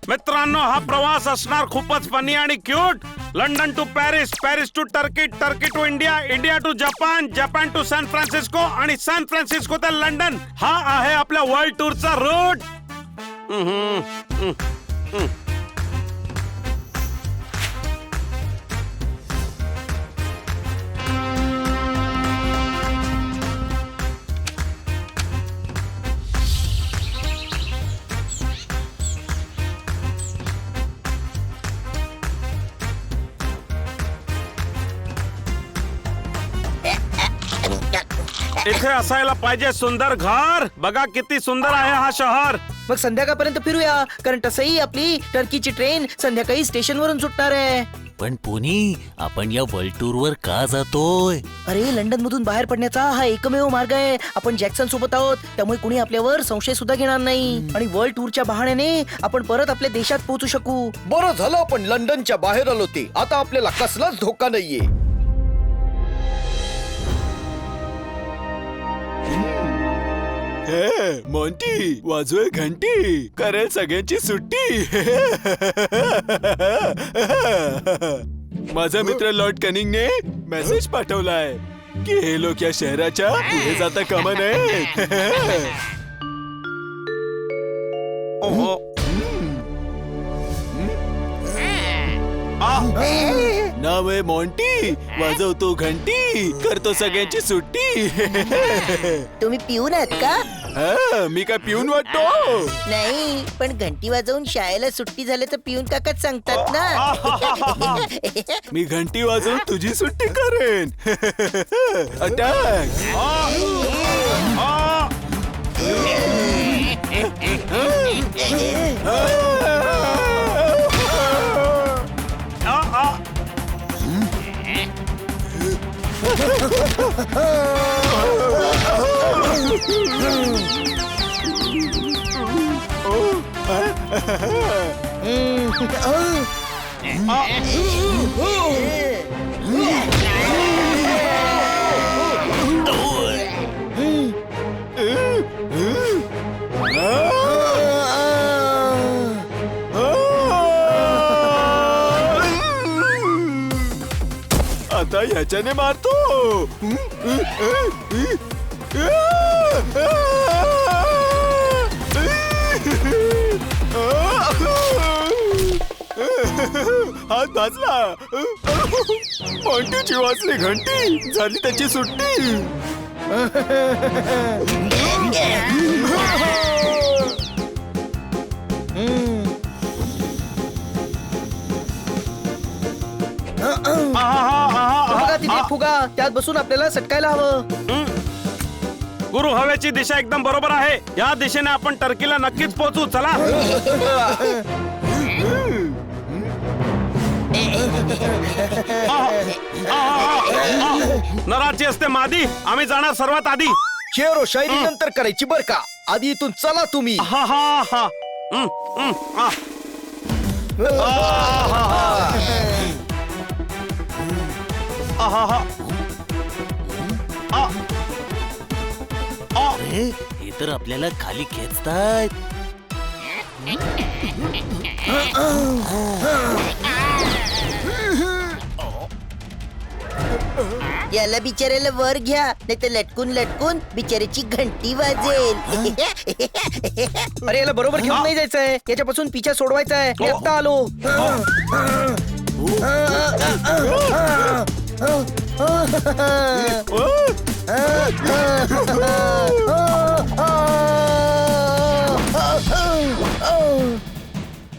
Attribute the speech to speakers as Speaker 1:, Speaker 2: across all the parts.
Speaker 1: मित्रांनो, हा प्रवास असणार खूपच फनी आणि cute. London to Paris, Paris to Turkey, Turkey to India, India to Japan, Japan to San Francisco आणि सॅन फ्रान्सिस्को ते लंडन. हा आहे आपल्या वर्ल्ड टूरचा रूट. इथे असायला पाहिजे सुंदर घर. बघा किती सुंदर आहे हा शहर.
Speaker 2: मग संध्याकाळपर्यंत फिरूया, कारण तसंही आपली टर्कीची ट्रेन संध्याकाळी स्टेशनवरून सुटणार आहे.
Speaker 3: पण पोनी, आपण या वर्ल्ड टूर वर का जातोय?
Speaker 2: अरे, लंडन मधून बाहेर पडण्याचा हा एकमेव मार्ग आहे. आपण जॅक्सन सोबत आहोत, त्यामुळे कुणी आपल्यावर संशय सुद्धा घेणार नाही आणि वर्ल्ड टूरच्या बहाण्याने आपण परत आपल्या देशात पोहोचू शकू.
Speaker 4: बरं झालं आपण लंडनच्या बाहेर आलो ते. आता आपल्याला कसलाच धोका नाहीये.
Speaker 5: मॉन्टी, वाजवे घंटी, करेल सगळ्यांची सुट्टी. माझा मित्र लॉर्ड कनिंगने मेसेज पाठवलाय की हे लोक या शहराच्या पुढे जाता कामा नये. नाव आहे मॉन्टी, वाजवतो घंटी, करतो सगळ्यांची सुट्टी.
Speaker 2: तुम्ही पिऊन आहात का?
Speaker 5: मी काय पिऊन वाटतो?
Speaker 2: नाही, पण घंटी वाजवून शाळेला सुट्टी झाली तर पिऊन काकाच सांगतात ना.
Speaker 5: मी घंटी वाजवून तुझी सुट्टी करेन. अटॅक. आता ह्याच्याने मारतो. हात भाजला. मॉन्टीची वाजली घंटी, झाली त्याची सुट्टी.
Speaker 2: बघा तिथे फुगा, त्यात बसून आपल्याला सटकायला हवं.
Speaker 1: गुरु, हवेची दिशा एकदम बरोबर आहे. या दिशेने आपण टर्कीला नक्कीच पोहोचू. चला. नराची असते मादी, आम्ही जाणार सर्वात आधी.
Speaker 4: शेरो शायरी नंतर करायची बर का. आधी इथून चला तुम्ही.
Speaker 1: हा हा हा.
Speaker 3: अरे, हे तर आपल्याला खाली खेचतायत.
Speaker 2: याला बिचाऱ्याला वर घ्या, नाही तर लटकून लटकून बिचाऱ्याची घंटी वाजेल. अरे, याला बरोबर घेऊन नाही जायचंय, याच्यापासून पिछा सोडवायचा आहे. मी आत्ता आलो.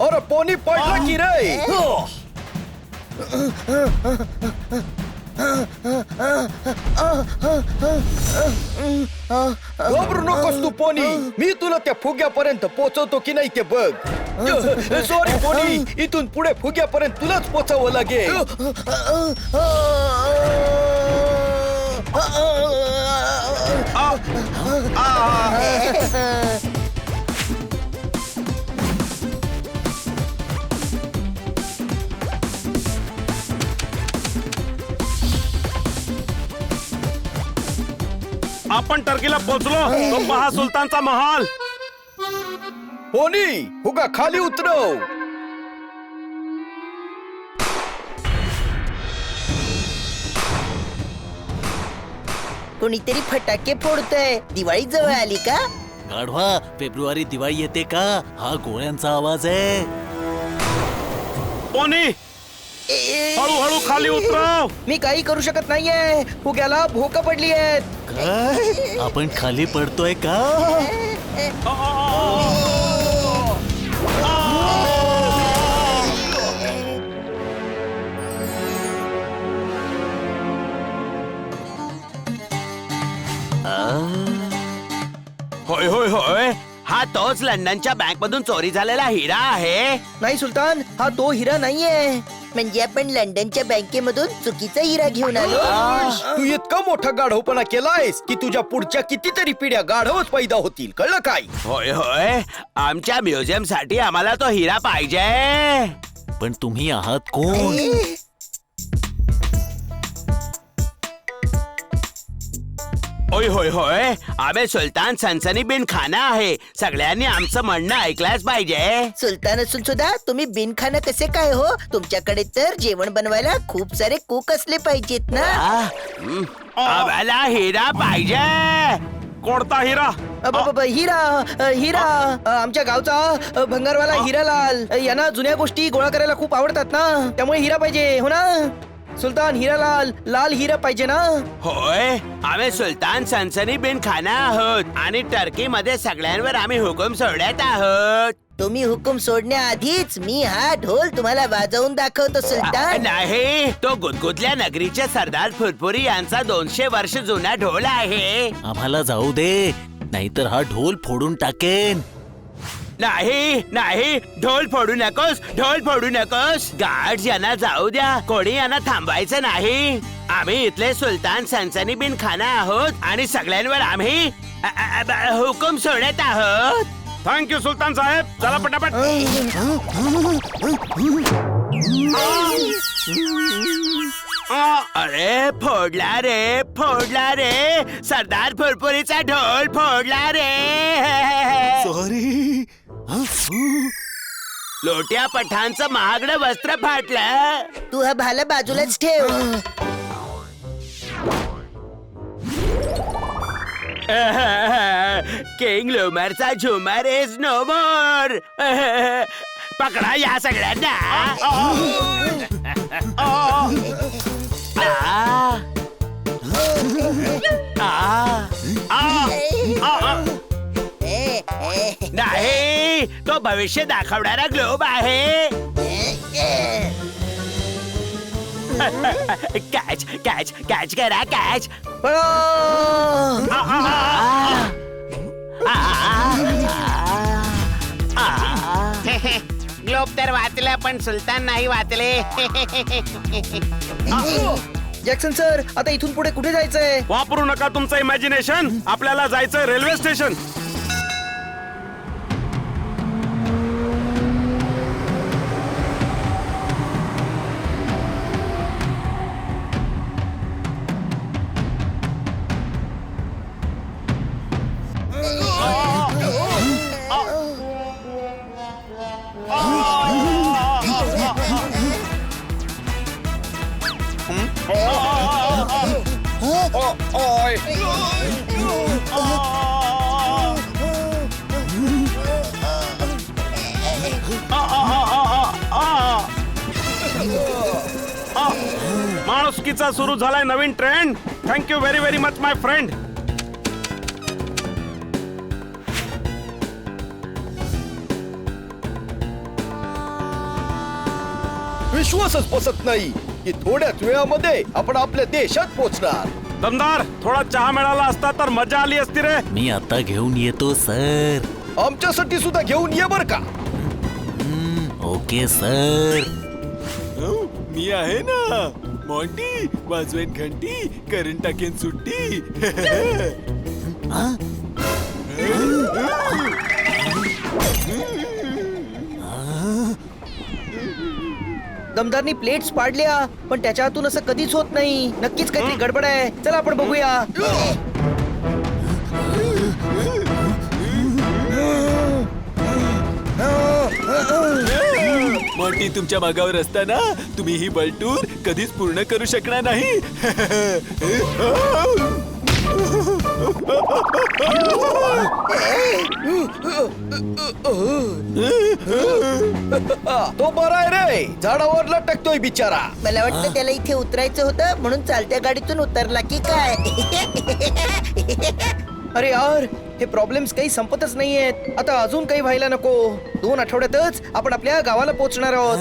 Speaker 4: अरे पोनी पडला की रे. घाबरू नकोस तू पोनी. मी तुला त्या फुग्यापर्यंत पोहोचवतो की नाही ते बघ. सॉरी पोनी, इथून पुढे फुग्यापर्यंत तुलाच पोहोचावं लागेल.
Speaker 1: आपण टर्कीला पोहोचलो. तो पहा सुलतानचा महाल.
Speaker 4: पोनी फुगा खाली उतरव.
Speaker 2: कोणीतरी फटाके फोडतय. दिवाळी जवळ आली का?
Speaker 3: गाढवा, फेब्रुवारी दिवाळी येते का? हा गोळ्यांचा आवाज आहे.
Speaker 1: पोनी हळूहळू खाली उतरव.
Speaker 2: मी काही करू शकत नाहीये. फुग्याला भोक पडली आहेत.
Speaker 3: काय? आपण खाली पडतोय का?
Speaker 6: होय होय होय, हा तोच लंडनच्या बँक मधून चोरी झालेला हिरा आहे.
Speaker 2: नाही सुलतान, हा तो हिरा नाहीये. म्हणजे आपण लंडनच्या बँकेमधून चुकीचा हिरा घेऊन आलो.
Speaker 4: तू इतका मोठा गाढवपणा केलायस की तुझ्या पुढच्या कितीतरी पिढ्या गाढवच पैदा होतील. कळलं काय?
Speaker 6: होय होय, आमच्या म्युझियम साठी आम्हाला तो हिरा पाहिजे.
Speaker 3: पण तुम्ही आहात कोण?
Speaker 6: होय होय होय, आम्ही सुलतान सनसनी बिन खाना आहे. सगळ्यांनी आमचं म्हणणं ऐकलंच पाहिजे.
Speaker 2: सुलतान असून सुद्धा तुम्ही बिनखाना कसे काय हो? तुमच्याकडे तर जेवण बनवायला खूप सारे कुक असले पाहिजेत ना.
Speaker 6: आम्हाला हिरा पाहिजे.
Speaker 1: कोणता हिरा?
Speaker 2: हिरा आमच्या गावचा भंगारवाला हिरालाल. यांना जुन्या गोष्टी गोळा करायला खूप आवडतात ना, त्यामुळे हिरा पाहिजे. हो ना सुलतान? हिरालाल, लाल हिरा पाहिजे ना.
Speaker 6: होय, आम्ही सुलतान सनसनी बिन खाना आहोत आणि टर्की मध्ये सगळ्यांवर आम्ही हुकूम सोडत आहोत.
Speaker 2: तुम्ही हुकूम सोडण्याआधीच मी हा ढोल तुम्हाला वाजवून दाखवतो सुलतान.
Speaker 6: नाही, तो गुदगुदल्या नगरीचे सरदार फुरफुरी यांचा 200 वर्ष जुना ढोल आहे.
Speaker 3: आम्हाला जाऊ दे, नाहीतर हा ढोल फोडून टाकेन.
Speaker 6: नाही नाही, ढोल फोडू नकोस, ढोल फोडू नकोस. गार्ड्स यांना जाऊ द्या, कोणी यांना थांबवायचं नाही. आम्ही इथले सुलतान सनसनी बिन खाना आहोत आणि सगळ्यांवर आम्ही हुकूम सोडत आहोत.
Speaker 1: थँक्यू सुलतान साहेब. चला पटापट.
Speaker 6: अरे फोडला रे, फोडला रे, सरदार फुरफुरीचा ढोल फोडला रे.
Speaker 3: सॉरी.
Speaker 6: लोट्या पठाणचं महागडं वस्त्र फाटलं.
Speaker 2: तू हा भाला बाजूलाच ठेव.
Speaker 6: किंग लुमरचा झुमर इज नो मोर. पकडा या सगळ्यांना. नाही, तो भविष्य दाखवणारा ग्लोब आहे. कॅच कॅच कॅच करा, कॅच.
Speaker 7: ग्लोब तर वाचलं, पण सुलतान नाही वाचले.
Speaker 2: जॅक्सन सर, आता इथून पुढे कुठे जायचंय?
Speaker 1: वापरू नका तुमचं इमॅजिनेशन. आपल्याला जायचं रेल्वे स्टेशन. माणुसकीचा सुरू झालाय नवीन trend. Thank you very very much my friend.
Speaker 4: विश्वासच बसत नाही की थोड्याच वेळामध्ये आपण आपल्या देशात पोहोचणार.
Speaker 1: दमदार, थोडा चहा मिळाला असता तर मजा आली असती रे.
Speaker 3: मी आता घेऊन येतो सर.
Speaker 4: आमच्यासाठी सुद्धा घेऊन ये बर का.
Speaker 3: Okay sir.
Speaker 5: मी आहे ना मॉन्टी. वाजवेन घंटी, करून टाकेन सुट्टी.
Speaker 2: दमदारनी प्लेट्स पाडल्या, पण त्याच्या हातून असं कधीच होत नाही. नक्कीच काहीतरी गडबड आहे. चला आपण बघूया.
Speaker 5: मोंटी तुमच्या मागावर असताना तुम्ही ही बलटूर कधीच पूर्ण करू शकणार नाही.
Speaker 4: तो बरा आहे रे, झाडावर लटकतोय बिचारा.
Speaker 2: मला वाटतं त्याला इथे उतरायचं होतं म्हणून चालत्या गाडीतून उतरला की काय. अरे यार, हे प्रॉब्लेम्स काही संपतच नाहीयेत. आता अजून काही व्हायला नको. 2 आठवड्यातच आपण आपल्या गावाला पोहोचणार आहोत.